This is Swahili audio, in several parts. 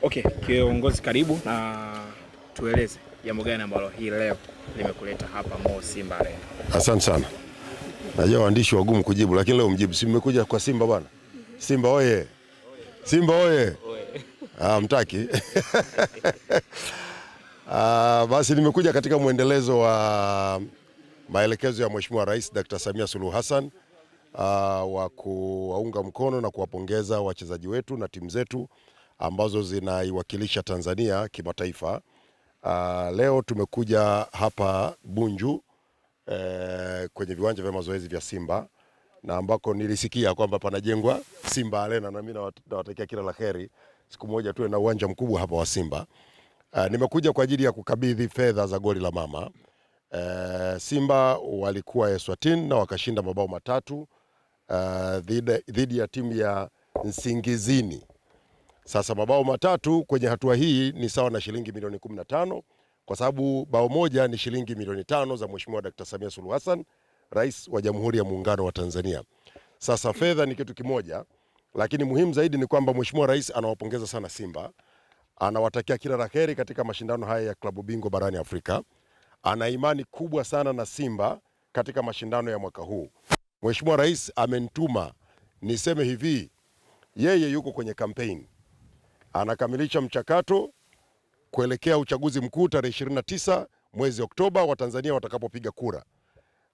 Okay, kiongozi karibu na tueleze jambo gani ambalo hii leo limekuleta hapa Mo Simba Arena. Asante sana. Najua waandishi wagumu kujibu lakini leo mjibu. Si mmekuja kwa Simba bwana? Simba oye. Simba oye. Mtaki. Basi nimekuja katika muendelezo wa maelekezo ya Mheshimiwa Rais Dr. Samia Suluhu Hassan wa kuwaunga mkono na kuwapongeza wachezaji wetu na timu zetu ambazo zinaiwakilisha Tanzania kimataifa. Leo tumekuja hapa Bunju kwenye viwanja vya mazoezi vya Simba na ambako nilisikia kwamba panajengwa Simba Arena, na mimi nawatakia kila laheri siku moja tuwe na uwanja mkubwa hapa wa Simba. Nimekuja kwa ajili ya kukabidhi fedha za goli la mama. Simba walikuwa Eswatini na wakashinda mabao 3 dhidi ya timu ya Nsingizini. Sasa mabao 3 kwenye hatua hii ni sawa na shilingi milioni 15, kwa sababu bao moja ni shilingi milioni 5 za Mheshimiwa Dr. Samia Suluhu Hassan, Rais wa Jamhuri ya Muungano wa Tanzania. Sasa fedha ni kitu kimoja, lakini muhimu zaidi ni kwamba Mheshimiwa Rais anawapongeza sana Simba. Anawatakia kila laheri katika mashindano haya ya klabu bingwa barani Afrika. Ana imani kubwa sana na Simba katika mashindano ya mwaka huu. Mheshimiwa Rais amenituma niseme hivi, yeye yuko kwenye kampeni. Anakamilisha mchakato kuelekea uchaguzi mkuu tarehe 29 mwezi Oktoba wa Tanzania watakapopiga kura.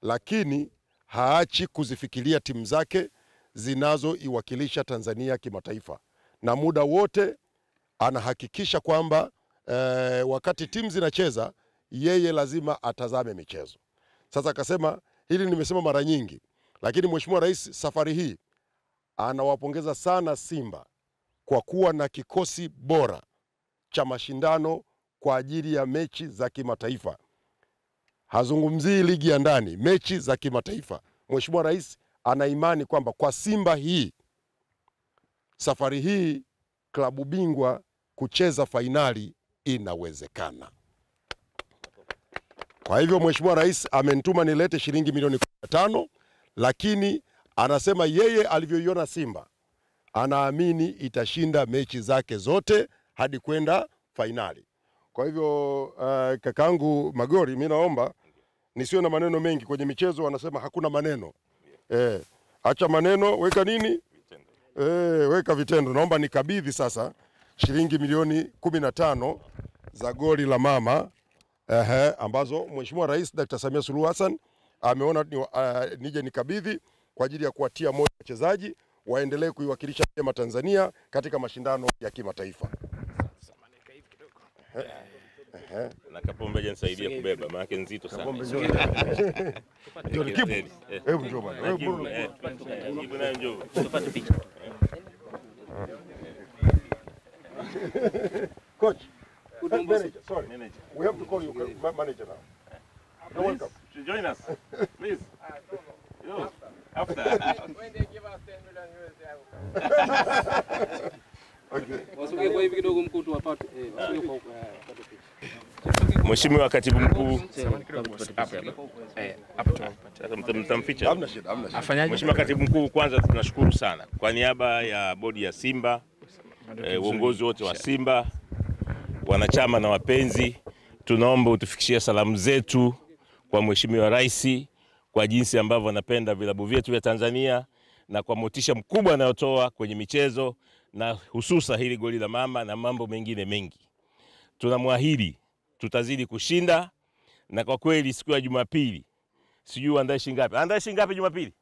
Lakini haachi kuzifikiria timu zake zinazoiwakilisha Tanzania kimataifa. Na muda wote anahakikisha kwamba wakati timu zinacheza yeye lazima atazame michezo. Sasa akasema, hili nimesema mara nyingi, lakini Mheshimiwa Rais safari hii anawapongeza sana Simba kwa kuwa na kikosi bora cha mashindano kwa ajili ya mechi za kimataifa. Hazungumzii ligi ya ndani, mechi za kimataifa. Mheshimiwa Rais ana imani kwamba kwa Simba hii, safari hii klabu bingwa kucheza fainali inawezekana. Kwa hivyo Mheshimiwa Rais amenituma nilete shilingi milioni 15, lakini anasema yeye alivyoiona Simba anaamini itashinda mechi zake zote hadi kwenda fainali. Kwa hivyo kakaangu Magori, mimi naomba nisiwe na maneno mengi kwenye michezo. Wanasema hakuna maneno. Acha maneno, weka nini? Weka vitendo. Naomba nikabidhi sasa shilingi milioni 15 za goli la mama ambazo Mheshimiwa Rais Dr. Samia Suluhu Hassan ameona nije nikabidhi kwa ajili ya kuwatia moyo wachezaji waendelee kuiwakilisha vyema Tanzania katika mashindano ya kimataifa. Na Kapombe nisaidia kubeba maana yake nzito sana. Kapombe njoo. Ndio kipo. Hebu njoo bwana. Hebu na njoo. Tupate picha. Coach, manager, sorry. Manager. We have to call you manager now. You're welcome. Join us. Please. Yo, after. When they give us 10 million USD. Okay. Wasogee kwa hivi kidogo mkuu tu wapate. Wasogee kwa huko wapate picha. Mheshimiwa Katibu Mkuu. Mtamficha. Hamna shida, hamna shida. Afanyaje? Mheshimiwa Katibu Mkuu, kwanza tunashukuru sana kwa niaba ya bodi ya Simba, uongozi wote wa Simba, wanachama na wapenzi, tunaomba utufikishie salamu zetu kwa Mheshimiwa Rais kwa jinsi ambavyo anapenda vilabu vyetu vya Tanzania na kwa motisha mkubwa anayotoa kwenye michezo na hususa hili goli la mama na mambo mengine mengi. Tunamwahidi tutazidi kushinda, na kwa kweli siku ya Jumapili sijui andae shingapi. Andae shingapi Jumapili?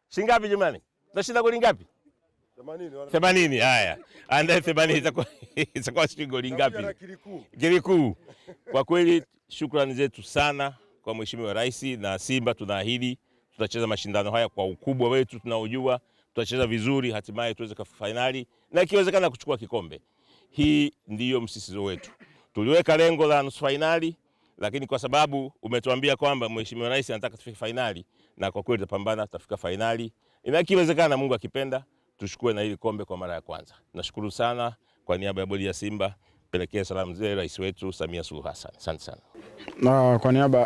Shingapi jamani? Tunashinda goli ngapi? 80. Haya. Andae 80 itakuwa sijui goli ngapi? Kiliku. Kwa kweli shukrani zetu sana kwa Mheshimiwa Rais na Simba. Tunaahidi tutacheza mashindano haya kwa ukubwa wetu tunaojua, tutacheza vizuri, hatimaye tuweze kufika finali na ikiwezekana kuchukua kikombe. Hii ndiyo msisitizo wetu. Tuliweka lengo la nusu finali, lakini kwa sababu umetuambia kwamba Mheshimiwa Rais anataka tufike finali, na kwa kweli tutapambana tutafika finali. Na ikiwezekana Mungu akipenda tuchukue na hili kombe kwa mara ya kwanza. Nashukuru sana kwa niaba ya bodi ya Simba. Pelekea salamu za Rais wetu Samia Suluhu Hassan. Asante sana. Na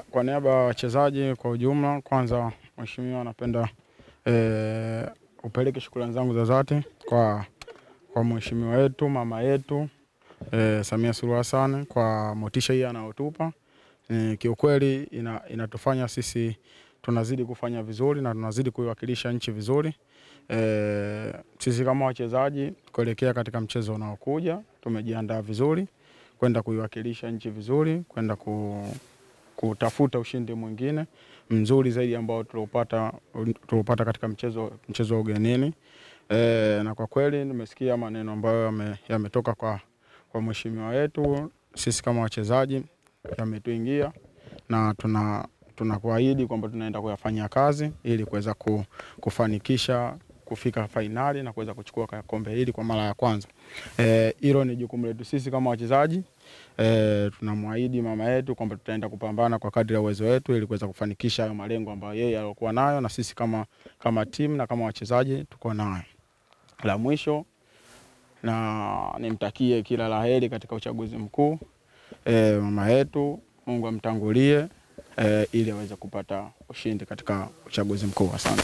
kwa niaba ya wachezaji kwa ujumla, kwanza Mheshimiwa napenda upeleke shukrani zangu za dhati kwa kwa mheshimiwa wetu, mama yetu Samia Suluhu Hassan kwa motisha hii anayotupa. Kiukweli inatufanya sisi tunazidi kufanya vizuri na tunazidi kuiwakilisha nchi vizuri. Sisi kama wachezaji kuelekea katika mchezo unaokuja tumejiandaa vizuri kwenda kuiwakilisha nchi vizuri, kwenda kutafuta ushindi mwingine mzuri zaidi ambao tulopata katika mchezo wa ugenini. Na kwa kweli nimesikia maneno ambayo yametoka kwa mheshimiwa wetu, sisi kama wachezaji yametuingia na tunakuahidi kwamba tunaenda kuyafanyia kazi ili kuweza kufanikisha kufika fainali na kuweza kuchukua kombe hili kwa mara ya kwanza. Hilo ni jukumu letu sisi kama wachezaji. Tunamwahidi mama yetu kwamba tutaenda kupambana kwa kadri ya uwezo wetu ili kuweza kufanikisha hayo malengo ambayo yeye alikuwa nayo na sisi kama timu na kama wachezaji tuko nayo. La mwisho na nimtakie kila laheri katika uchaguzi mkuu mama yetu, Mungu amtangulie ili aweze kupata ushindi katika uchaguzi mkuu. Asante.